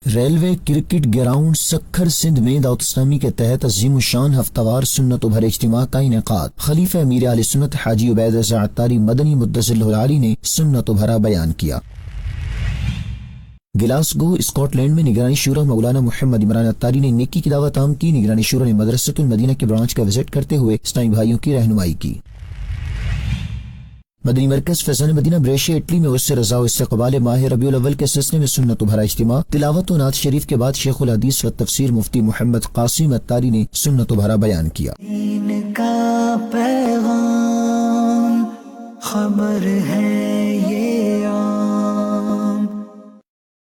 Railway cricket ground Sukkur Sindh میں دعوت اسلامی کے تحت عظیم الشان ہفتہ وار سنت و بھر اجتماع کا انعقاد۔ خلیفہ امیر اہل سنت حاجی عبید رضا عطاری مدنی مدثر اللہ علی نے سنت و بھرا بیان کیا۔ گلاسگو اسکاٹ لینڈ میں نگرانی شورا مولانا محمد عمران عطاری نے نیکی کی دعوت عام کی۔ نگرانی شورا نے مدرسۃ المدینہ کے برانچ کا وزٹ کرتے ہوئے اسلامی بھائیوں کی رہنمائی کی۔ مدنی مرکز فیضان مدینہ بریشیا اٹلی میں اس سے رضا و استقبال ماہ ربیع الاول کے سلسلے میں سنت و بھرا اجتماع، تلاوت و نعت شریف کے بعد شیخ الحدیث و تفسیر مفتی محمد قاسم عطاری نے سنت و بھرا بیان کیا۔ دین کا پیغام خبر ہے یہ عام۔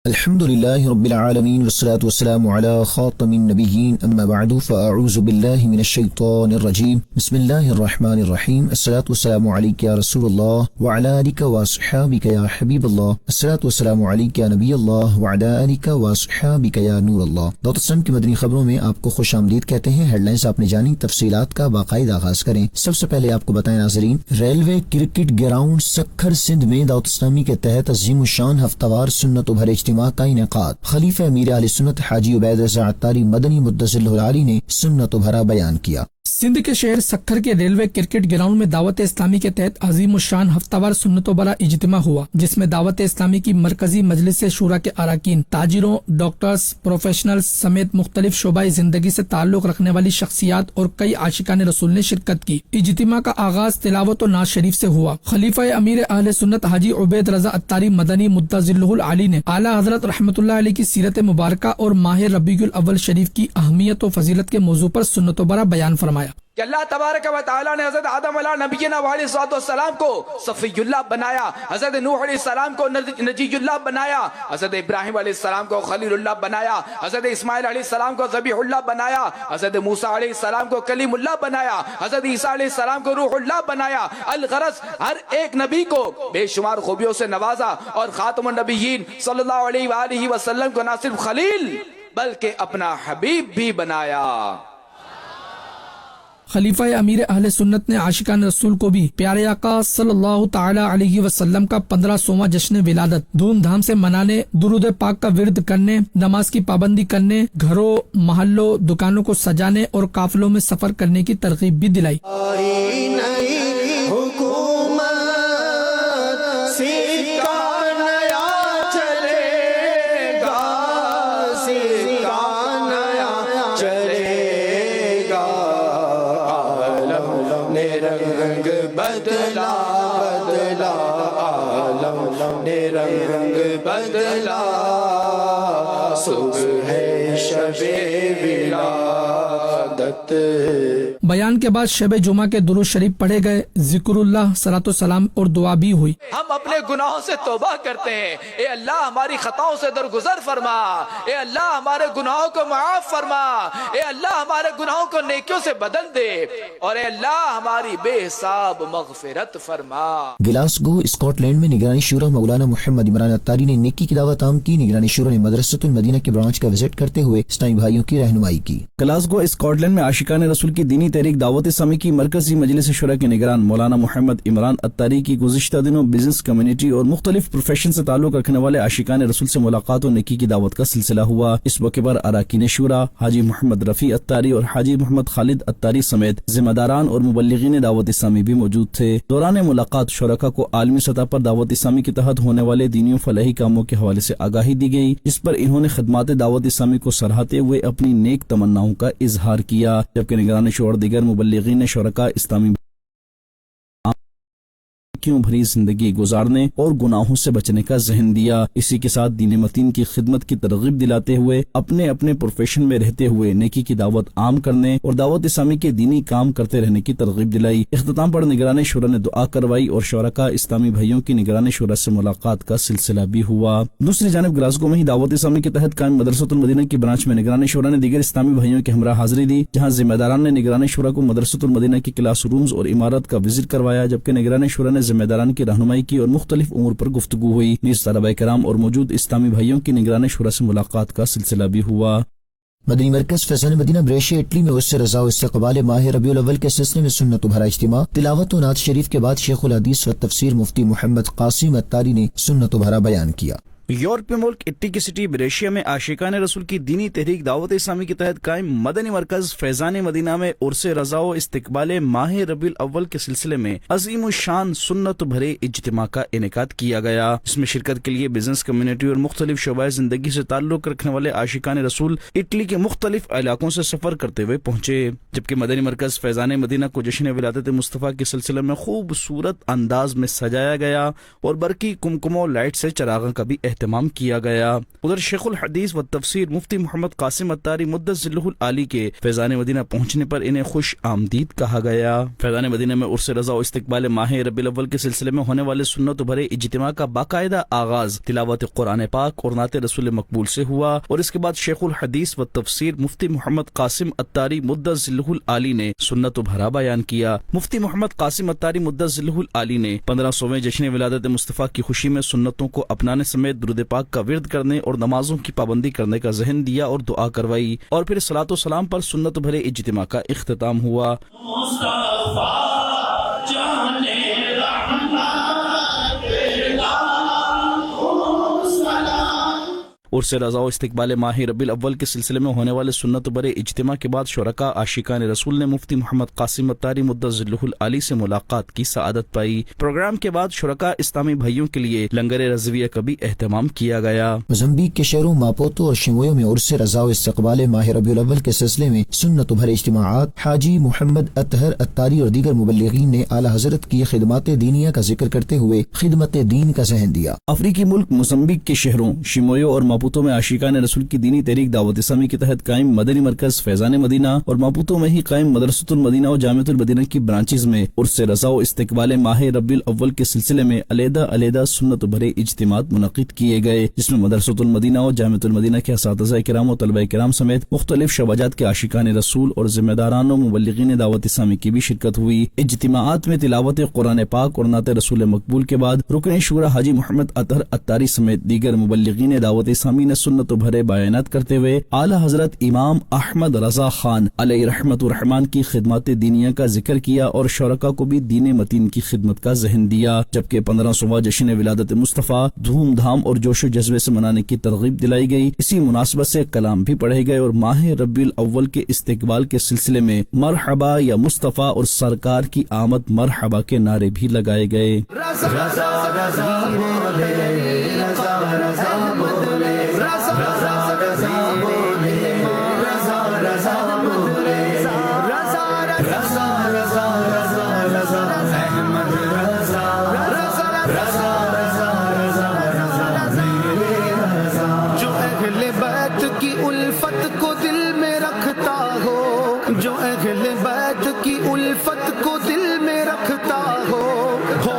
الحمدللہ رب العالمین والصلاة والسلام علی خاتم النبیین اما بعد فاعوذ باللہ من الشیطان الرجیم بسم اللہ الرحمن الرحیم الصلاة والسلام علیک یا رسول اللہ وعلی آلک واصحابک یا حبیب اللہ الصلاة والسلام علیک یا نبی اللہ وعلی آلک واصحابک یا نور اللہ۔ دعوت اسلام کی مدنی خبروں میں آپ کو خوش آمدید کہتے ہیں۔ ہیڈ لائنز آپ نے جانی، تفصیلات کا باقاعدہ آغاز کریں۔ سب سے پہلے آپ کو بتائیں ناظرین، railway cricket ground Sukkur Sindh میں دعوت اسلامی کے تحت عظیم الشان ہفتہ وار سنت و بھر اجتماع کا انعقاد۔ خلیفہ امیر اہل سنت حاجی عبید رضا عطاری مدنی مدثر اللہ علی نے سنت و بھرا بیان کیا۔ سندھ کے شہر سکھر کے ریلوے کرکٹ گراؤنڈ میں دعوت اسلامی کے تحت عظیم الشان ہفتہ وار سنت و بھرا اجتماع ہوا، جس میں دعوت اسلامی کی مرکزی مجلس شورا کے اراکین، تاجروں، ڈاکٹرز، پروفیشنلز سمیت مختلف شعبہ زندگی سے تعلق رکھنے والی شخصیات اور کئی عاشقان رسول نے شرکت کی۔ اجتماع کا آغاز تلاوت و نعت شریف سے ہوا۔ خلیفہ امیر اہل سنت حاجی عبید رضا عطاری مدنی مدثر العلی نے اعلیٰ حضرت رحمۃ اللہ علیہ کی سیرت مبارکہ اور ماہ ربیع الاول شریف کی اہمیت و فضیلت کے موضوع پر سنت و بھرا بیان فرمایا کہ اللہ تبارک و تعالی نے حضرت آدم علیہ نبینا علیہ السلام کو صفی اللہ بنایا، حضرت نوح علیہ السلام کو نجی اللہ بنایا، حضرت ابراہیم علیہ السلام کو خلیل اللہ بنایا، حضرت اسماعیل علیہ السلام کو ذبیح اللہ بنایا، حضرت موسیٰ علیہ السلام کو کلیم اللہ بنایا، حضرت عیسیٰ علیہ السلام کو روح اللہ بنایا۔ الغرض ہر ایک نبی کو بے شمار خوبیوں سے نوازا اور خاتم النبیین صلی اللہ علیہ وآلہ وسلم کو نہ صرف خلیل بلکہ اپنا حبیب بھی بنایا۔ خلیفہ امیر اہل سنت نے عاشقان رسول کو بھی پیارے آقا صلی اللہ تعالی علیہ وسلم کا 1500واں جشن ولادت دھوم دھام سے منانے، درود پاک کا ورد کرنے، نماز کی پابندی کرنے، گھروں، محلوں، دکانوں کو سجانے اور قافلوں میں سفر کرنے کی ترغیب بھی دلائی۔ رنگ بدلا بدلا عالم نے رنگ بدلا، صبح شب ولادت۔ بیان کے بعد شب جمعہ کے درود شریف پڑھے گئے، ذکر اللہ، صلاۃ و سلام اور دعا بھی ہوئی۔ ہم اپنے گناہوں سے توبہ کرتے ہیں، اے اللہ ہماری خطاؤں سے درگزر فرما، اے اللہ ہمارے گناہوں کو معاف فرما، اے اللہ ہمارے گناہوں کو نیکیوں سے بدل دے، اور اے اللہ ہماری بے حساب مغفرت فرما۔ گلاسگو اسکاٹ لینڈ میں نگرانی شورا مولانا محمد عمران عطاری نے نیکی کی دعوت عام کی۔ نگرانی شورا نے مدرسۃ المدینہ کے برانچ کا وزٹ کرتے ہوئے اسلامی بھائیوں کی رہنمائی کی۔ گلاسگو اسکاٹ لینڈ میں عاشقان رسول کی دینی تحریک دعوت اسلامی کی مرکزی مجلس شورا کے نگران مولانا محمد عمران عطاری کی گزشتہ دنوں بزنس کمیونٹی اور مختلف پروفیشن سے تعلق رکھنے والے عاشقان رسول سے ملاقات اور نیکی کی دعوت کا سلسلہ ہوا۔ اس موقع پر اراکین شورا حاجی محمد رفیع عطاری اور حاجی محمد خالد عطاری سمیت ذمہ داران اور مبلغین دعوت اسلامی بھی موجود تھے۔ دوران ملاقات شرکاء کو عالمی سطح پر دعوت اسلامی کے تحت ہونے والے دینی و فلاحی کاموں کے حوالے سے آگاہی دی گئی، جس پر انہوں نے خدمات دعوت اسلامی کو سراہتے ہوئے اپنی نیک تمناؤں کا اظہار کیا، جبکہ نگران شورا اور دیگر مبلغین نے شرکاء اسلامی کیوں بھری زندگی گزارنے اور گناہوں سے بچنے کا ذہن دیا۔ اسی کے ساتھ دین متین کی خدمت کی ترغیب دلاتے ہوئے اپنے اپنے پروفیشن میں رہتے ہوئے نیکی کی دعوت عام کرنے اور دعوت اسلامی کے دینی کام کرتے رہنے کی ترغیب دلائی۔ اختتام پر نگران شورا نے دعا کروائی اور شرکاء اسلامی بھائیوں کی نگران شورا سے ملاقات کا سلسلہ بھی ہوا۔ دوسری جانب گلاسگو میں ہی دعوت اسلامی کے تحت قائم مدرسۃ المدینہ کی برانچ میں نگران شورا نے دیگر اسلامی بھائیوں کے ہمراہ حاضری دی، جہاں ذمہ داران نے نگران شورا کو مدرسۃ المدینہ کی کلاس رومز اور عمارت کا وزٹ کروایا، جبکہ نگران شورا نے ذمہ داران کی رہنمائی کی اور مختلف امور پر گفتگو ہوئی۔ نیز طلبہ کرام اور موجود اسلامی بھائیوں کی نگران شورا سے ملاقات کا سلسلہ بھی ہوا۔ مدنی مرکز فیضان مدینہ بریشیا اٹلی میں اس سے رضا و استقبال ماہ ربیع الاول کے سلسلے میں سنت و بھرا اجتماع، تلاوت و نعت شریف کے بعد شیخ الحدیث و تفسیر مفتی محمد قاسم عطاری نے سنت و بھرا بیان کیا۔ یورپی ملک اٹلی کی سٹی بریشیا میں عاشقان رسول کی دینی تحریک دعوت اسلامی کے تحت قائم مدنی مرکز فیضان مدینہ میں عرس رضا و استقبال ماہ ربیع الاول کے سلسلے میں عظیم الشان سنت بھرے اجتماع کا انعقاد کیا گیا، اس میں شرکت کے لیے بزنس کمیونٹی اور مختلف شعبۂ زندگی سے تعلق رکھنے والے عاشقان رسول اٹلی کے مختلف علاقوں سے سفر کرتے ہوئے پہنچے، جبکہ مدنی مرکز فیضان مدینہ کو جشن ولادت مصطفیٰ کے سلسلے میں خوبصورت انداز میں سجایا گیا اور برقی کمکموں لائٹ سے چراغاں کا بھی اہتمام کیا گیا۔ ادھر شیخ الحدیث و تفسیر مفتی محمد قاسم اتاری مدث ذلہ العالی کے فیضان مدینہ پہنچنے پر انہیں خوش آمدید کہا گیا۔ فیضان مدینہ میں عرس رضا و استقبال ماہ ربیع الاول کے سلسلے میں ہونے والے سنت بھرے اجتماع کا باقاعدہ آغاز تلاوت قرآن پاک اور نعت رسول مقبول سے ہوا، اور اس کے بعد شیخ الحدیث و تفسیر مفتی محمد قاسم اتاری مدث ذلہ العالی نے سنت بھرا بیان کیا۔ مفتی محمد قاسم اتاری مدث ذلہ العالی نے 1500ویں جشن ولادت مصطفیٰ کی خوشی میں سنتوں کو اپنانے سمیت درود پاک کا ورد کرنے اور نمازوں کی پابندی کرنے کا ذہن دیا اور دعا کروائی، اور پھر صلاۃ و سلام پر سنت بھرے اجتماع کا اختتام ہوا۔ عرس رضا و استقبال ماہ ربیع الاول کے سلسلے میں ہونے والے سنت بھرے اجتماع کے بعد شرکاء عاشقان رسول نے مفتی محمد قاسم اتاری مدث ذلہ العالی سے ملاقات کی سعادت پائی۔ پروگرام کے بعد شرکاء اسلامی بھائیوں کے لیے لنگر رضویہ کا بھی اہتمام کیا گیا۔ موزمبیق کے شہروں ماپوتو اور شمویو میں عرس رضا و استقبال ماہ ربیع الاول کے سلسلے میں سنت بھرے اجتماعات، حاجی محمد اطہر اتاری اور دیگر مبلغین نے اعلی حضرت کی خدمات دینیہ کا ذکر کرتے ہوئے خدمت دین کا ذہن دیا۔ افریقی ملک موزمبیق کے شہروں شمویو اور ماپوتو میں عاشقان رسول کی دینی تحریک دعوت اسلامی کے تحت قائم مدنی مرکز فیضان مدینہ اور ماپوتو میں ہی قائم مدرسۃ المدینہ اور جامعۃ المدینہ کی برانچز میں عرس رضا و استقبال ماہ ربیع الاول کے سلسلے میں علیحدہ سنت بھرے اجتماعات منعقد کیے گئے، جس میں مدرسۃ المدینہ اور جامعۃ المدینہ کے اساتذہ کرام و طلبہ کرام سمیت مختلف شعبات کے عاشقان رسول اور ذمہ داران و مبلغین دعوت اسلامی کی بھی شرکت ہوئی۔ اجتماعات میں تلاوت قرآن پاک اور نعت رسول مقبول کے بعد رکن شورا حاجی محمد اطہر اتاری سمیت دیگر مبلغین دعوت اسلامی نے سنت بھرے بیانات کرتے ہوئے اعلی حضرت امام احمد رضا خان علیہ رحمت الرحمان کی خدمات دینیہ کا ذکر کیا اور شرکاء کو بھی دین متین کی خدمت کا ذہن دیا، جبکہ 1500واں جشن ولادت مصطفیٰ دھوم دھام اور جوش و جذبے سے منانے کی ترغیب دلائی گئی۔ اسی مناسبت سے کلام بھی پڑھے گئے اور ماہ ربیع الاول کے استقبال کے سلسلے میں مرحبا یا مصطفیٰ اور سرکار کی آمد مرحبا کے نعرے بھی لگائے گئے۔ جو اہل بیت کی الفت کو دل میں رکھتا ہو، جو اہل بیت کی الفت کو دل میں رکھتا ہو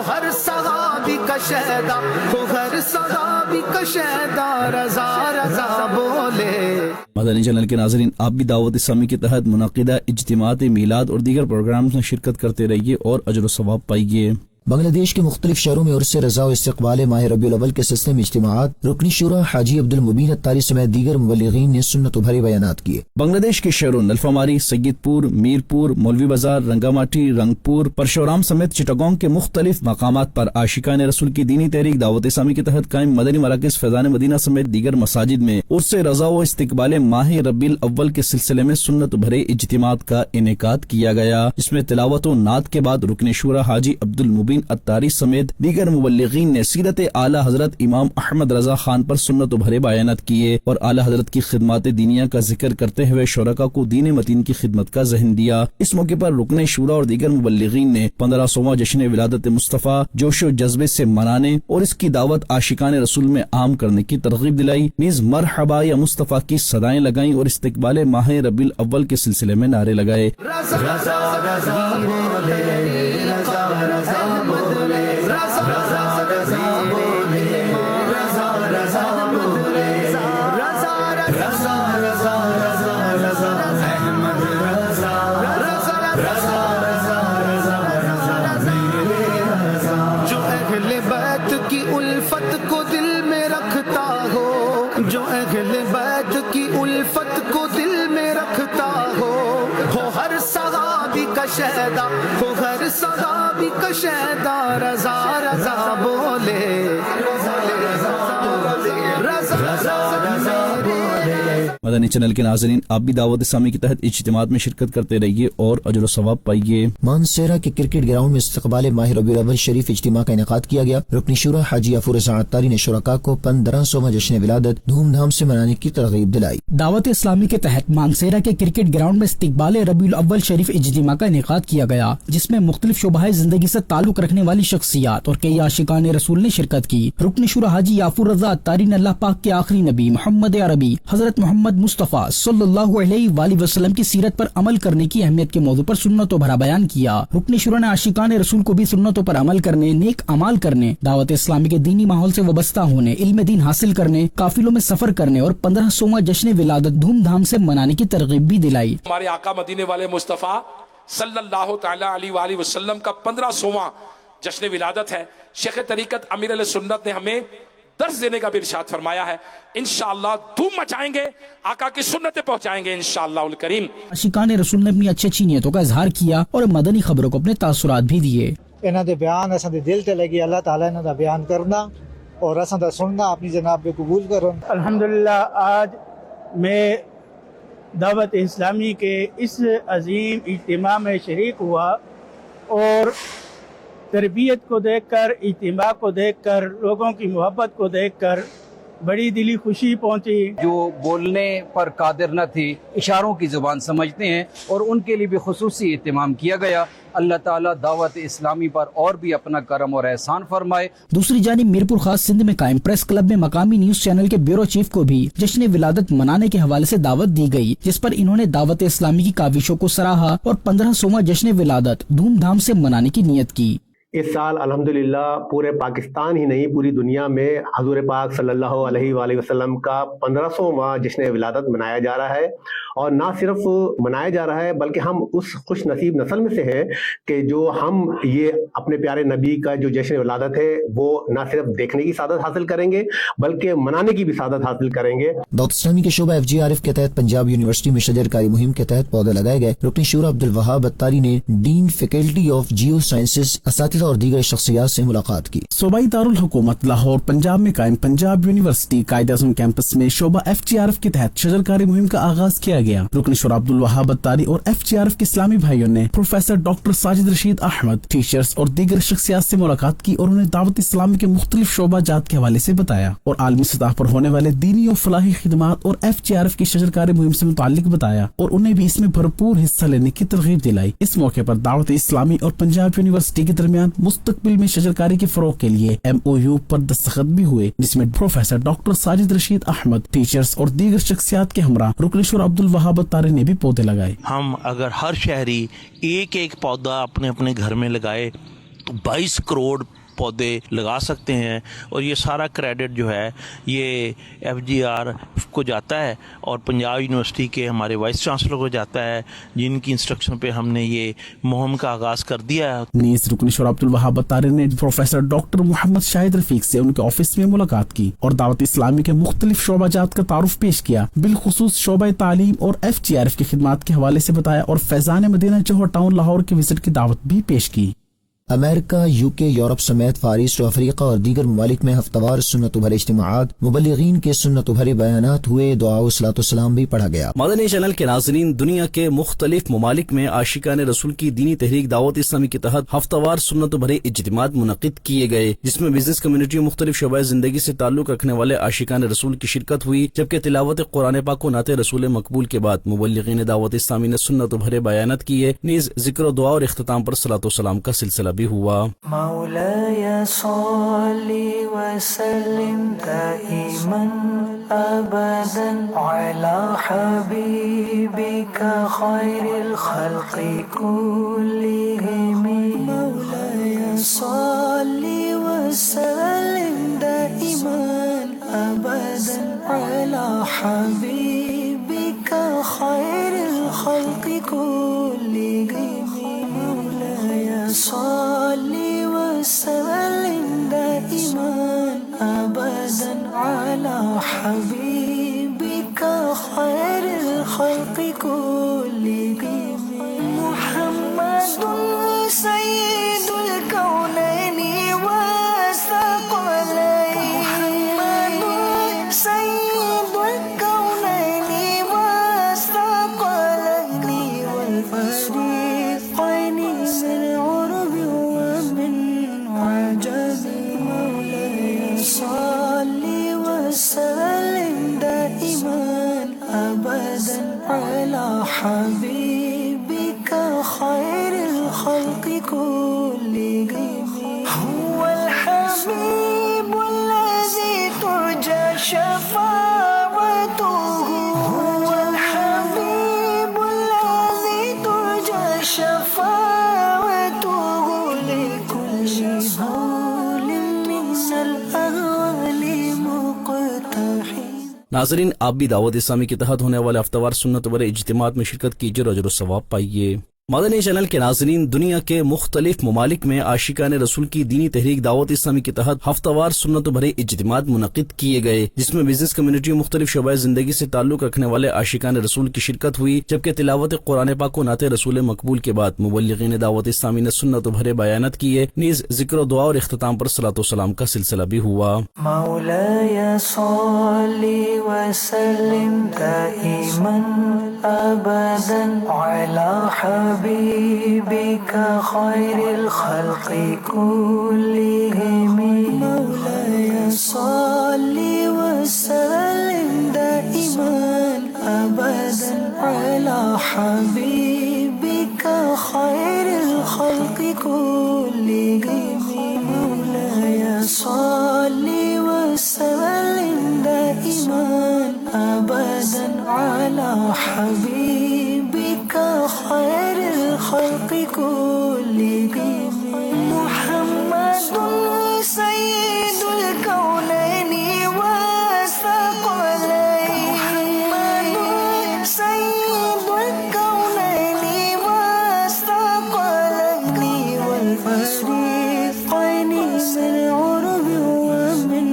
ہر صحابی کا شہدا، ہو ہر صحابی کا شہدا، رضا رضا بولے۔ مدنی چینل کے ناظرین، آپ بھی دعوت اسلامی کے تحت منعقدہ اجتماعات میلاد اور دیگر پروگرامز میں شرکت کرتے رہیے اور اجر و ثواب پائیے۔ بنگلہ دیش کے مختلف شہروں میں عرس رضا و استقبال ماہ ربیع الاول کے سلسلے میں اجتماعات، رکن شورا حاجی عبد المبین اتاری سمیت دیگر مبلغین نے سنت بھرے بیانات کیے۔ بنگلہ دیش کے شہروں نلفاماری، سید پور، میر پور، مولوی بازار، رنگا ماٹی، رنگ پور، پرشورام سمیت چٹاگونگ کے مختلف مقامات پر عاشقان رسول کی دینی تحریک دعوت اسلامی کے تحت قائم مدنی مراکز فیضان مدینہ سمیت دیگر مساجد میں عرس رضا و استقبال ماہ ربیع الاول کے سلسلے میں سنت بھرے اجتماعات کا انعقاد کیا گیا، جس میں تلاوت و نعت کے بعد رکن شورا حاجی عبد المبین اتاری سمیت دیگر مبلغین نے سیرت اعلی حضرت امام احمد رضا خان پر سنت بھرے بیانات کیے اور اعلی حضرت کی خدمات دینیہ کا ذکر کرتے ہوئے شرکاء کو دین متین کی خدمت کا ذہن دیا۔ اس موقع پر رکن شورا اور دیگر مبلغین نے 1500واں جشن ولادت مصطفیٰ جوش و جذبے سے منانے اور اس کی دعوت عاشقان رسول میں عام کرنے کی ترغیب دلائی، نیز مرحبا یا مصطفیٰ کی صدائیں لگائیں اور استقبال ماہ ربیع الاول کے سلسلے میں نعرے لگائے۔ جو اہل بیت کی الفت کو دل میں رکھتا ہو، جو اہل بیت کی الفت کو دل میں رکھتا ہو ہر صحابی کا شہدا، ہو ہر صحابی کا شہدا، رضا رضا بولے۔ مدنی چینل کے ناظرین، آپ بھی دعوت اسلامی کے تحت اجتماعات میں شرکت کرتے رہیے اور اجر و ثواب پائیے۔ مانسہرہ کے کرکٹ گراؤنڈ میں استقبال ماہ ربیع الاول شریف اجتماع کا انعقاد کیا گیا۔ رکن شورا حاجی غفور رضا عطاری نے شرکاء کو 1500واں جشن ولادت دھوم دھام سے منانے کی ترغیب دلائی۔ دعوت اسلامی کے تحت مانسہرہ کے کرکٹ گراؤنڈ میں استقبال ربیع الاول شریف اجتماع کا انعقاد کیا گیا، جس میں مختلف شعبۂ زندگی سے تعلق رکھنے والی شخصیات اور کئی عاشقان رسول نے شرکت کی۔ رکن شورا حاجی غفور رضا عطاری نے اللہ پاک کے آخری نبی محمد عربی حضرت محمد مصطفیٰ صلی اللہ علیہ وآلہ وسلم کی سیرت پر عمل کرنے کی اہمیت کے موضوع پر سنتوں بھرا بیان کیا۔ رکن شورا نے عاشقان رسول کو بھی سنتوں پر عمل کرنے، نیک اعمال کرنے، دعوت اسلامی کے دینی ماحول سے وابستہ ہونے، علم دین حاصل کرنے، قافلوں میں سفر کرنے اور 1500واں جشن ولادت دھوم دھام سے منانے کی ترغیب بھی دلائی۔ ہمارے آقا مدینے والے مصطفیٰ صلی اللہ تعالی علیہ وآلہ وسلم کا 1500واں جشن ولادت ہے۔ شیخ طریقت امیر علیہ سنت نے ہمیں درس دینے کا بھی ارشاد فرمایا ہے۔ انشاءاللہ دھوم مچائیں گے، آقا کی سنتیں پہنچائیں گے انشاءاللہ الکریم۔ عاشقان رسول نے اپنی اچھی نیتوں کا اظہار کیا اور مدنی خبروں کو اپنے تاثرات بھی دیے۔ انہاں دے بیان اساں دے دل تے لگی، اللہ تعالیٰ انہاں دا بیان کرنا اور اساں دا سننا اپنی جناب پہ قبول کرو۔ الحمدللہ آج میں دعوت اسلامی کے اس عظیم اجتماع میں شریک ہوا اور تربیت کو دیکھ کر، اجتماع کو دیکھ کر، لوگوں کی محبت کو دیکھ کر بڑی دلی خوشی پہنچی۔ جو بولنے پر قادر نہ تھی، اشاروں کی زبان سمجھتے ہیں، اور ان کے لیے بھی خصوصی اہتمام کیا گیا۔ اللہ تعالیٰ دعوت اسلامی پر اور بھی اپنا کرم اور احسان فرمائے۔ دوسری جانب میرپور خاص سندھ میں قائم پریس کلب میں مقامی نیوز چینل کے بیورو چیف کو بھی جشن ولادت منانے کے حوالے سے دعوت دی گئی، جس پر انہوں نے دعوت اسلامی کی کاوشوں کو سراہا اور 1500واں جشن ولادت دھوم دھام سے منانے کی نیت کی۔ اس سال الحمدللہ پورے پاکستان ہی نہیں، پوری دنیا میں حضور پاک صلی اللہ علیہ وآلہ وسلم کا 1500واں جشن ولادت منایا جا رہا ہے، اور نہ صرف منایا جا رہا ہے بلکہ ہم اس خوش نصیب نسل میں سے ہیں کہ جو ہم یہ اپنے پیارے نبی کا جو جشن ولادت ہے وہ نہ صرف دیکھنے کی سعادت حاصل کریں گے بلکہ منانے کی بھی سعادت حاصل کریں گے۔ دعوت اسلامی کے شعبہ FGRF کے تحت پنجاب یونیورسٹی میں شجر کاری مہم کے تحت پودے لگائے گئے۔ رکن شورا عبدالوہاب عطاری نے dean faculty of geosciences, اساتذہ اور دیگر شخصیات سے ملاقات کی۔ صوبائی دارالحکومت لاہور پنجاب میں قائم پنجاب یونیورسٹی قائد اعظم کیمپس میں شعبہ FGRF کے تحت شجر کاری مہم کا آغاز کیا گیا۔ رکن شورا عبدالوہاب عطاری اور FGRF کے اسلامی بھائیوں نے professor doctor Sajid Rashid Ahmed, teachers اور دیگر شخصیات سے ملاقات کی اور انہیں دعوت اسلامی کے مختلف شعبہ جات کے حوالے سے بتایا اور عالمی سطح پر ہونے والے دینی اور فلاحی خدمات اور FGRF کی شجر کاری مہم سے متعلق بتایا اور انہیں بھی اس میں بھرپور حصہ لینے کی ترغیب دلائی۔ اس موقع پر دعوت اسلامی اور پنجاب یونیورسٹی کے درمیان مستقبل میں شجر کاری کے فروغ کے لیے MOU پر دستخط بھی ہوئے، جس میں professor doctor Sajid Rashid Ahmed, teachers اور دیگر شخصیات کے ہمراہ رکن شورا عبدالوہاب عطاری نے بھی پودے لگائے۔ ہم اگر ہر شہری ایک ایک پودا اپنے اپنے گھر میں لگائے تو 22 کروڑ پودے لگا سکتے ہیں، اور یہ سارا کریڈٹ جو ہے یہ FGRF کو جاتا ہے اور پنجاب یونیورسٹی کے ہمارے وائس چانسلر کو جاتا ہے، جن کی انسٹرکشن پہ ہم نے یہ مہم کا آغاز کر دیا ہے۔ نیز رکن شورا عبدالوہاب عطاری نے پروفیسر ڈاکٹر محمد شاہد رفیق سے ان کے آفس میں ملاقات کی اور دعوت اسلامی کے مختلف شعبہ جات کا تعارف پیش کیا، بالخصوص شعبہ تعلیم اور FGRF کی خدمات کے حوالے سے بتایا اور فیضان مدینہ جوہر ٹاؤن لاہور کے وزٹ کی دعوت بھی پیش کی۔ امریکہ، UK، یورپ سمیت فار ایسٹ افریقہ اور دیگر ممالک میں ہفتہ وار سنت بھرے اجتماعات، مبلغین کے سنت بھرے بیانات ہوئے، دعا و صلاۃ والسلام بھی پڑھا گیا۔ مدنی چینل کے ناظرین، دنیا کے مختلف ممالک میں عاشقان رسول کی دینی تحریک دعوت اسلامی کے تحت ہفتہ وار سنت بھرے اجتماعات منعقد کیے گئے، جس میں بزنس کمیونٹی و مختلف شعبۂ زندگی سے تعلق رکھنے والے عاشقان رسول کی شرکت ہوئی، جبکہ تلاوت قرآن پاک و نعت رسول مقبول کے بعد مبلغین دعوت اسلامی نے سنت بھرے بیانات کیے، نیز ذکر و دعا اور اختتام پر صلاۃ والسلام کا سلسلہ بھی ہوا۔ مولاي صل وسلم دائما أبدا على حبيبك خير الخلق كلهم مولاي صل وسلم دائما أبدا على حبيبك خير الخلق كلهم مولاي صل وسلم دائما أبدا على حبيبك خير الخلق كلهم محمد سيد الكونين والثقلين محمد سيد الكونين على حبيبك خير الخلق كلهم هو الحبيب الذي ترجى شفاعته هو الحبيب الذي ترجى شفاعته لكل هول من الأهوال مقتحم. ناظرین، آپ بھی دعوت اسلامی کے تحت ہونے والے ہفتہ وار سنت و اجتماعات میں شرکت کیجیے اور اجر و ثواب پائیے. مدنی چینل کے ناظرین، دنیا کے مختلف ممالک میں عاشقان رسول کی دینی تحریک دعوت اسلامی کے تحت ہفتہ وار سنت و بھرے اجتماعات منعقد کیے گئے، جس میں بزنس کمیونٹی اور مختلف شعبۂ زندگی سے تعلق رکھنے والے عاشقان رسول کی شرکت ہوئی، جبکہ تلاوت قرآن پاک و نعت رسول مقبول کے بعد مبلغین دعوت اسلامی نے سنت و بھرے بیانات کیے، نیز ذکر و دعا اور اختتام پر صلاۃ و سلام کا سلسلہ بھی ہوا. مولاي صل وسلم دائما أبدا على حبيبك خير الخلق كلهم مولاي صل وسلم دائما أبدا على حبيبك خير الخلق كلهم مولاي صل وسلم دائما أبدا على حبيبك خير الخلق كلهم محمد سيد الكونين والثقلين محمد سيد الكونين والثقلين والفريقين من العرب ومن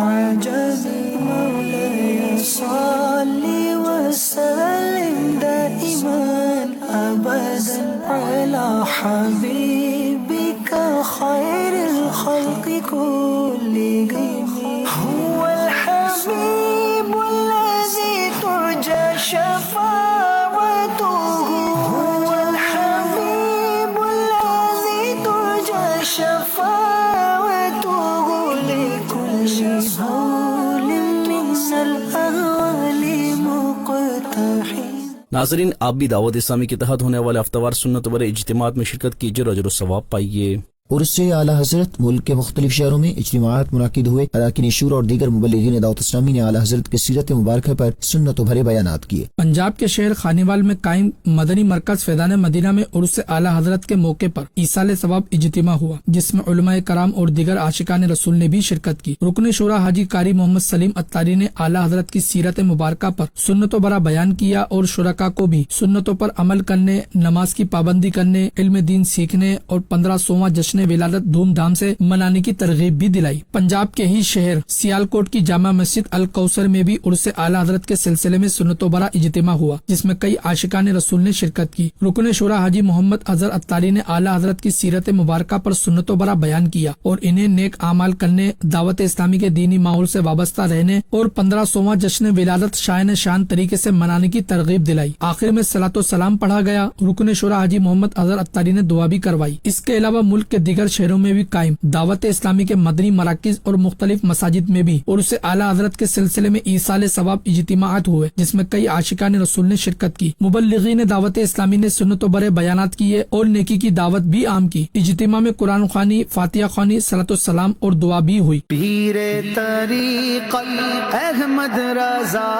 عجب مولاي صل وسلم دائما أبدا على حبيبك خير الخلق كلهم هو الحبيب الذي ترجى شفاعته هو الحبيب الذي ترجى شفاعته لكل هول من الأهوال مقتحم. ناظرین، آپ بھی دعوت اسلامی کے تحت ہونے والے ہفتہ وار سنت و بھرے اجتماعات میں شرکت کیجیے اور اجر و ثواب پائیے. اور اس سے اعلیٰ حضرت ملک کے مختلف شہروں میں اجتماعات منعقد ہوئے. اراکین شورا اور دیگر مبلغین دعوت اسلامی نے اعلیٰ حضرت کی سیرت مبارکہ پر سنت و بھرے بیانات کیے. پنجاب کے شہر خانیوال میں قائم مدنی مرکز فیضان مدینہ میں عرس اعلیٰ حضرت کے موقع پر ایصال ثواب اجتماع ہوا، جس میں علماء کرام اور دیگر عاشقان رسول نے بھی شرکت کی. رکن شورا حاجی قاری محمد سلیم اتاری نے اعلیٰ حضرت کی سیرت مبارکہ پر سنت و بھرا بیان کیا اور شرکا کو بھی سنتوں پر عمل کرنے، نماز کی پابندی کرنے، علم دین سیکھنے اور 1500واں جشن ولادت دھوم دھام سے منانے کی ترغیب بھی دلائی. پنجاب کے ہی شہر سیالکوٹ کی جامع مسجد الکوثر میں بھی عرس اعلیٰ حضرت کے سلسلے میں سنت و بھرا اجتماع ہوا، جس میں کئی عاشقان رسول نے شرکت کی. رکن شورا حاجی محمد اظہر اتاری نے اعلیٰ حضرت کی سیرت مبارکہ پر سنت و بھرا بیان کیا اور انہیں نیک اعمال کرنے، دعوت اسلامی کے دینی ماحول سے وابستہ رہنے اور 1500واں جشن ولادت شان طریقے سے منانے کی ترغیب دلائی. آخر میں صلاۃ و سلام پڑھا گیا. رکن شورا حاجی محمد اظہر اتاری نے دعا بھی کروائی. اس کے علاوہ ملک کے دیگر شہروں میں بھی قائم دعوت اسلامی کے مدنی مراکز اور مختلف مساجد میں بھی عرس اعلیٰ حضرت کے سلسلے میں ایصال ثواب اجتماعات ہوئے، جس میں کئی عاشقان رسول نے شرکت کی. مبلغین دعوت اسلامی نے سنت و بھرے بیانات کیے اور نیکی کی دعوت بھی عام کی. اجتماع میں قرآن خوانی، فاتحہ خوانی، صلاۃ السلام اور دعا بھی ہوئی. پیر طریق احمد رضا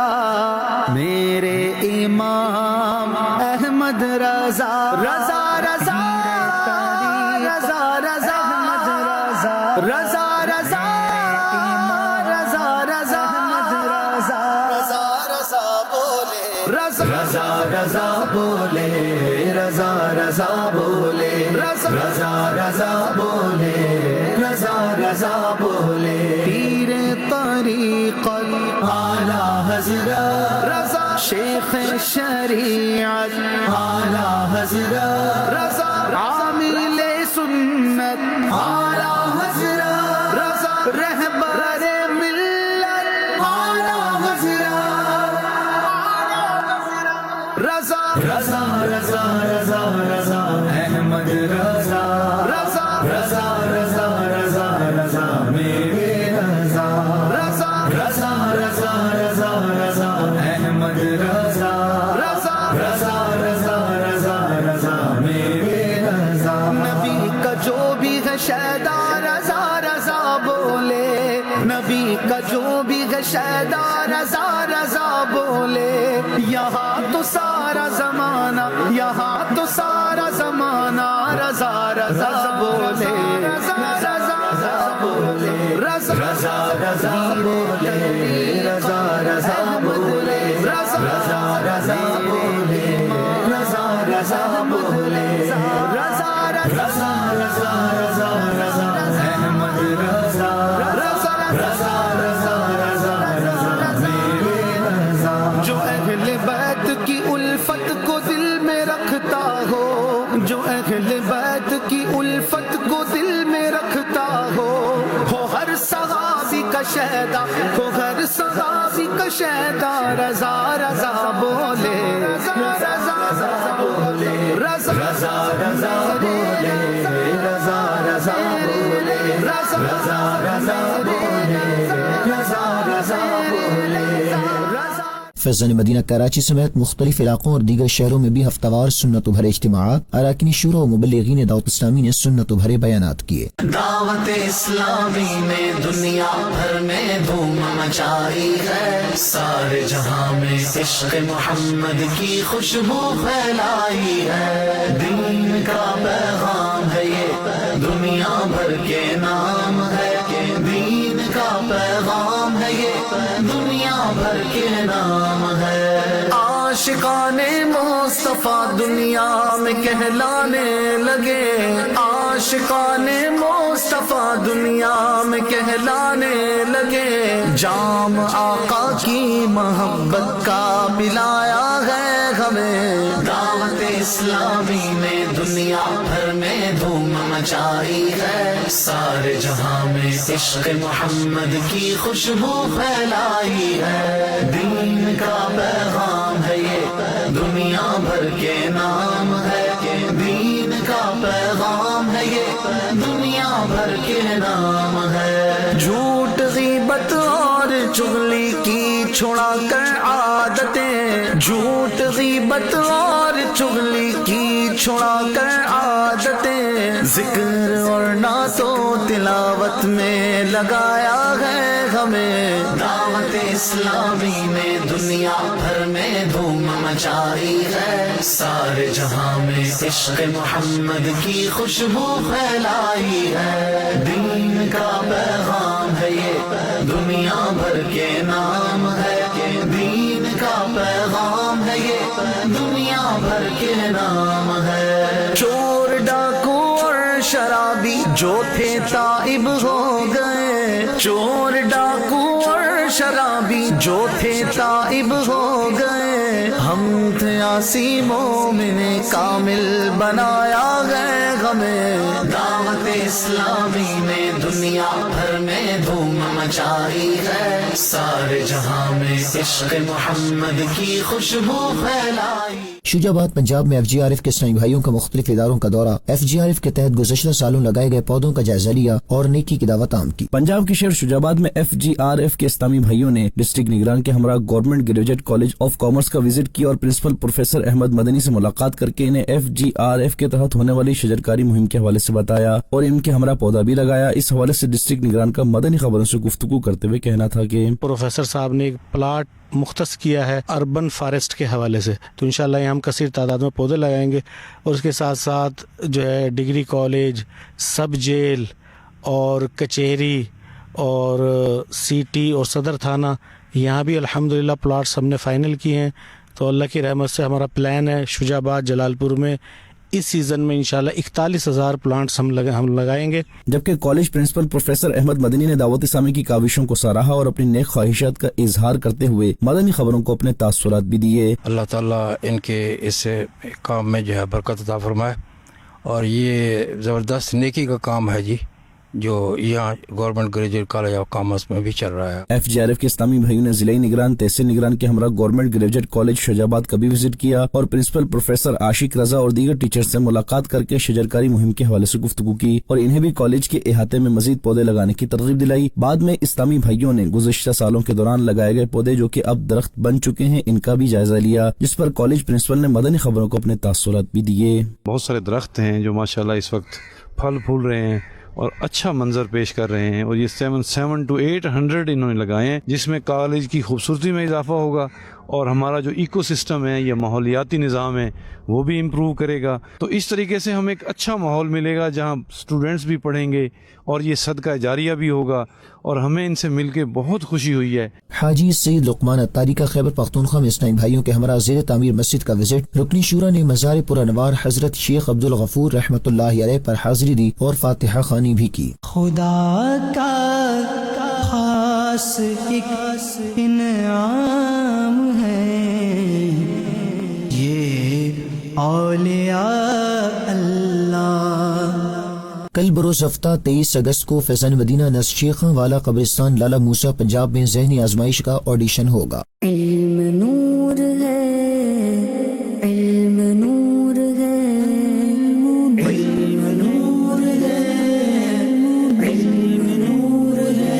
میرے امام احمد رضا رضا رضا رضا رضا رضا رضا رضا رضا رضا رضا رضا بولے رضا رضا بولے رضا رضا بولے رضا رضا بولے پیر طریق اعلیٰ حضرت رضا شیخ شریعت اعلیٰ حضرت رضا عامل سنت اعلیٰ حضرت رضا رہبر ملت اعلیٰ حضرت رضا رضا رضا رضا رضا احمد رضا رضا رضا رضا رضا رضا میرے رضا رضا رضا رضا رضا رضا احمد رضا بولے یہاں تو سارا زمانہ یہاں تو سارا زمانہ رضا رضا بولے رضا رضا بولے رضا رضا رضا بولے رضا رضا بولے رضا رضا رضا بولے رضا رضا بولے رضا رضا رضا رضا رضا احمد رضا رضا رضا رضا رضا رضا جو اہل بیت کی الفت کو دل میں رکھتا ہو جو اہل بیت کی الفت کو دل میں رکھتا ہو ہر صحابی کا شہدا ہو ہر صحابی کا شہدا رضا رضا بولے رضا رضا بولے رضا رضا رضا بولے رضا رضا بولے رضا رضا رضا بولے رضا رضا بولے فیضان مدینہ کراچی سمیت مختلف علاقوں اور دیگر شہروں میں بھی ہفتہ وار سنت و بھرے اجتماعات اراکین شورا و مبلغین دعوت اسلامی نے سنت و بھرے بیانات کیے. دعوت اسلامی نے دنیا بھر میں دھوم مچائی ہے سارے جہاں میں عشق محمد کی خوشبو پھیلائی ہے دین کا پیغام ہے یہ دنیا بھر کے نام ہے دین کا پیغام ہے یہ دنیا بھر کے نام ہے عاشقان مصطفیٰ دنیا میں کہلانے لگے عاشقان مصطفیٰ دنیا میں کہلانے لگے جام آقا کی محبت کا پلایا ہے ہمیں دعوت اسلامی نے دنیا بھر میں دھوم مچائی ہے سارے جہاں میں عشق محمد کی خوشبو پھیلائی ہے دین کا پیغام ہے یہ دنیا بھر کے نام ہے دین کا پیغام ہے یہ دنیا بھر کے نام ہے جھوٹ غیبت اور چغلی کی چھڑا کر عادتیں جھوٹ غیبت اور چغلی کی چھڑا کر عادتیں ذکر اور نعت و تلاوت میں لگایا ہے ہمیں دعوت اسلامی نے دنیا بھر میں دھوم مچائی ہے سارے جہاں میں عشق محمد کی خوشبو پھیلائی ہے دین کا پیغام ہے یہ دنیا بھر کے نام ہے دین کا پیغام ہے یہ دنیا بھر کے نام ہے چور ڈاکو اور شرابی جو تھے تائب ہو گئے چور ڈاکو اور شرابی جو تھے تائب ہو گئے ہم تھے عاصی مومن کامل بنایا گئے ہمیں دعوت اسلامی نے دنیا بھر میں دھوم مچائی ہے سارے جہاں میں عشق محمد کی خوشبو پھیلائی. شجاع آباد پنجاب میں FGRF کے اسلامی بھائیوں کا مختلف اداروں کا دورہ FGRF کے تحت گزشتہ سالوں لگائے گئے پودوں کا جائزہ لیا اور نیکی کی دعوت عام کی. پنجاب کے شہر شجاع آباد میں FGRF کے اسلامی بھائیوں نے ڈسٹرکٹ نگران کے ہمراہ government graduate college of commerce کا وزٹ کیا اور پرنسپل پروفیسر احمد مدنی سے ملاقات کر کے انہیں FGRF کے تحت ہونے والی شجرکاری مہم کے حوالے سے بتایا اور ان کے ہمراہ پودا بھی لگایا. اس حوالے سے ڈسٹرکٹ نگران کا مدنی خبروں سے گفتگو کرتے ہوئے کہنا تھا کہ پروفیسر صاحب نے ایک پلاٹ مختص کیا ہے اربن فارسٹ کے حوالے سے تو انشاءاللہ یہاں ہم کثیر تعداد میں پودے لگائیں گے اور اس کے ساتھ ساتھ جو ہے ڈگری کالج سب جیل اور کچہری اور سٹی اور صدر تھانہ یہاں بھی الحمدللہ پلاٹس ہم نے فائنل کیے ہیں. تو اللہ کی رحمت سے ہمارا پلان ہے شجاع آباد جلال پور میں اس سیزن میں انشاءاللہ 41,000 پلانٹس ہم لگائیں گے. جبکہ college principal professor Ahmad Madani نے دعوت اسلامی کی کاوشوں کو سراہا اور اپنی نیک خواہشات کا اظہار کرتے ہوئے مدنی خبروں کو اپنے تاثرات بھی دیے. اللہ تعالیٰ ان کے اس کام میں جو ہے برکت عطا فرمائے اور یہ زبردست نیکی کا کام ہے جی جو یہاں government graduate college of commerce میں بھی چل رہا ہے. FGRF کے اسلامی بھائیوں نے ضلعی نگران تحصیل نگران کے ہمراہ گورنمنٹ گریجویٹ کالج شجاع آباد کا بھی وزٹ کیا اور پرنسپل پروفیسر عاشق رضا اور دیگر ٹیچر سے ملاقات کر کے شجرکاری مہم کے حوالے سے گفتگو کی اور انہیں بھی کالج کے احاطے میں مزید پودے لگانے کی ترغیب دلائی. بعد میں اسلامی بھائیوں نے گزشتہ سالوں کے دوران لگائے گئے پودے جو کہ اب درخت بن چکے ہیں ان کا بھی جائزہ لیا جس پر کالج پرنسپل نے مدنی خبروں کو اپنے تاثرات بھی دیے. بہت سارے درخت ہیں جو ماشاءاللہ اس وقت پھل پھول رہے ہیں اور اچھا منظر پیش کر رہے ہیں، اور یہ 700 to 800 انہوں نے لگائے ہیں، جس میں کالج کی خوبصورتی میں اضافہ ہوگا اور ہمارا جو ایکو سسٹم ہے یا ماحولیاتی نظام ہے وہ بھی امپروو کرے گا. تو اس طریقے سے ہمیں ایک اچھا ماحول ملے گا جہاں اسٹوڈنٹس بھی پڑھیں گے اور یہ صدقہ جاریہ بھی ہوگا، اور ہمیں ان سے مل کے بہت خوشی ہوئی ہے. حاجی سید لقمان اتاری کا خیبر پختونخوا میں اسلامی بھائیوں کے ہمراہ زیر تعمیر مسجد کا وزٹ. رکنی شورا نے مزار پرانوار حضرت شیخ عبدالغفور رحمۃ اللہ علیہ پر حاضری دی اور فاتحہ خوانی بھی کی. خدا کا خاص ایک انعام ہے یہ اولیاء اللہ. کل بروز ہفتہ 23 اگست کو فیضان مدینہ نزد شیخاں والا قبرستان لالا موسیٰ پنجاب میں ذہنی آزمائش کا آڈیشن ہوگا. علم نور ہے، علم نور ہے، علم نور ہے، علم نور ہے،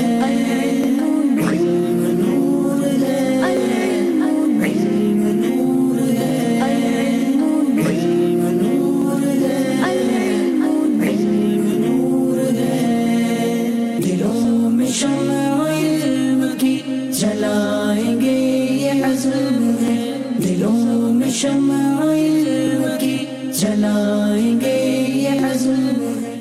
علم نور ہے، علم نور ہے، علم نور ہے، علم نور ہے. دلوں میں شمع علم کی جلائیں گے یہ عزم ہے، دلوں میں شمع علم کی جلائیں گے یہ عزم ہے.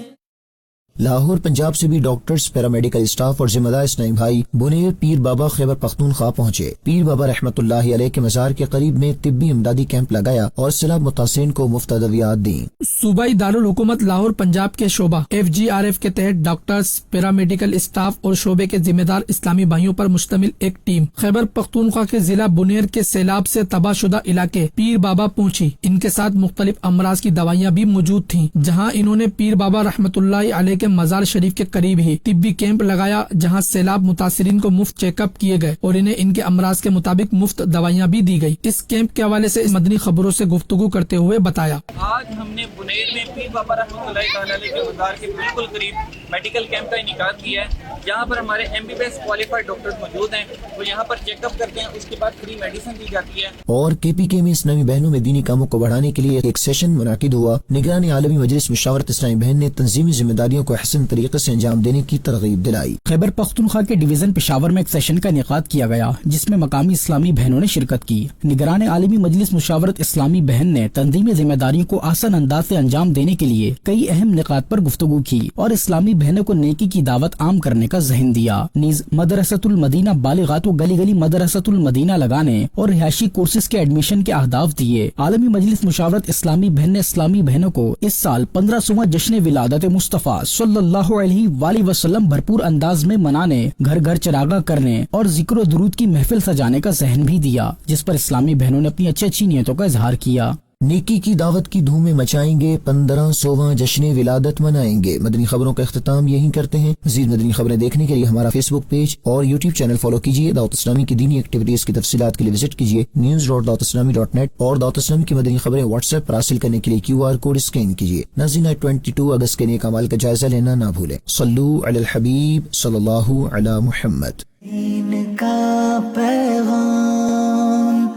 لاہور پنجاب سے بھی ڈاکٹرز، پیرامیڈیکل اسٹاف اور ذمہ دار اسلامی بھائی بنیر پیر بابا خیبر پختونخوا پہنچے. پیر بابا رحمۃ اللہ علیہ کے مزار کے قریب میں طبی امدادی کیمپ لگایا اور سیلاب متاثرین کو مفت ادویات دیں. صوبائی دارالحکومت لاہور پنجاب کے شعبہ FGRF کے تحت ڈاکٹرز، پیرامیڈیکل اسٹاف اور شعبے کے ذمہ دار اسلامی بھائیوں پر مشتمل ایک ٹیم خیبر پختونخوا کے ضلع بنیر کے سیلاب سے تباہ شدہ علاقے پیر بابا پہنچی. ان کے ساتھ مختلف امراض کی دوائیاں بھی موجود تھیں، جہاں انہوں نے پیر بابا رحمۃ اللہ علیہ کے مزار شریف کے قریب ہی طبی کیمپ لگایا، جہاں سیلاب متاثرین کو مفت چیک اپ کیے گئے اور انہیں ان کے امراض کے مطابق مفت دوائیاں بھی دی گئی. اس کیمپ کے حوالے سے مدنی خبروں سے گفتگو کرتے ہوئے بتایا، آج ہم نے بنیر میں پیر بابا رحمۃ اللہ تعالی علیہ کے مزار کے بالکل قریب میڈیکل کیمپ کا انعقاد کیا ہے، جہاں پر ہمارے MBBS کوالیفائڈ ڈاکٹر موجود ہیں. وہ یہاں پر چیک اپ کرتے ہیں، اس کے بعد فری میڈیسن دی جاتی ہے. اور KPK میں اسلامی بہنوں میں دینی کاموں کو بڑھانے کے لیے ایک سیشن منعقد ہوا. نگران عالمی مجلس مشاورت اسلامی بہن نے تنظیمی ذمہ داریوں کو احسن طریقے سے انجام دینے کی ترغیب دلائی. خیبر پختونخوا کے ڈویژن پشاور میں ایک سیشن کا انعقاد کیا گیا، جس میں مقامی اسلامی بہنوں نے شرکت کی. نگران عالمی مجلس مشاورت اسلامی بہن نے تنظیمی ذمہ داریوں کو آسان انداز سے انجام دینے کے لیے کئی اہم نکات پر گفتگو کی اور اسلامی بہنوں کو نیکی کی دعوت عام کرنے کا ذہن دیا. نیز مدرسۃ المدینہ بالغات و گلی گلی مدرسۃ المدینہ لگانے اور رہائشی کورسز کے ایڈمیشن کے اہداف دیے. عالمی مجلس مشاورت اسلامی بہن نے اسلامی بہنوں کو اس سال 1500واں جشن ولادت مصطفیٰ صلی اللہ علیہ وآلہ وسلم بھرپور انداز میں منانے، گھر گھر چراغاں کرنے اور ذکر و درود کی محفل سجانے کا ذہن بھی دیا، جس پر اسلامی بہنوں نے اپنی اچھی نیتوں کا اظہار کیا. نیکی کی دعوت کی دھومیں مچائیں گے، 1500واں جشن ولادت منائیں گے. مدنی خبروں کا اختتام یہیں کرتے ہیں. مزید مدنی خبریں دیکھنے کے لیے ہمارا فیس بک پیج اور YouTube چینل فالو کیجیے. دعوت اسلامی کی دینی ایکٹیویٹیز کی تفصیلات کے لیے وزٹ کیجیے news.dawatIslami.net اور دعوت اسلامی کی مدنی خبریں واٹس ایپ پر حاصل کرنے کے لیے QR کوڈ اسکین کیجیے. ناظرین، 22 اگست کے نیک اعمال کا جائزہ لینا نہ بھولیں. صلو علی الحبیب صلی اللہ علی محمد. دین کا پیغام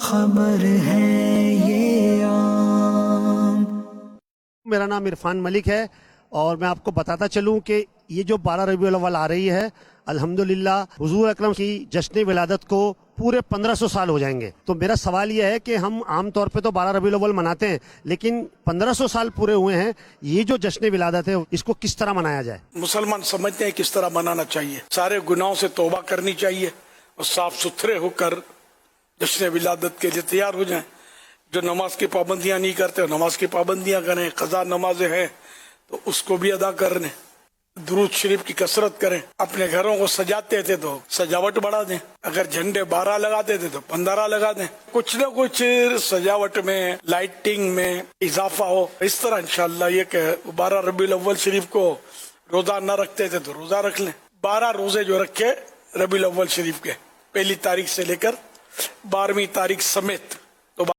خبر ہے یہ عام. میرا نام عرفان ملک ہے اور میں آپ کو بتاتا چلوں کہ یہ جو 12 ربیع الاول آ رہی ہے، الحمدللہ حضور اکرم کی جشن ولادت کو پورے 1500 سال ہو جائیں گے. تو میرا سوال یہ ہے کہ ہم عام طور پہ تو 12 ربیع الاول مناتے ہیں، لیکن 1500 سال پورے ہوئے ہیں، یہ جو جشن ولادت ہے اس کو کس طرح منایا جائے؟ مسلمان سمجھتے ہیں کس طرح منانا چاہیے. سارے گناہوں سے توبہ کرنی چاہیے اور صاف ستھرے ہو کر جشن ولادت کے لیے تیار ہو جائیں. جو نماز کی پابندیاں نہیں کرتے نماز کی پابندیاں کریں. قضا نمازیں ہیں تو اس کو بھی ادا کرنے. درود شریف کی کثرت کریں. اپنے گھروں کو سجاتے تھے تو سجاوٹ بڑھا دیں. اگر جھنڈے 12 لگاتے تھے تو 15 لگا دیں. کچھ نہ کچھ سجاوٹ میں، لائٹنگ میں اضافہ ہو. اس طرح انشاءاللہ یہ کہ 12 ربیع الاول شریف کو روزہ نہ رکھتے تھے تو روزہ رکھ لیں. 12 روزے جو رکھے ربیع الاول شریف کے، پہلی تاریخ سے لے کر 12ویں تاریخ سمیت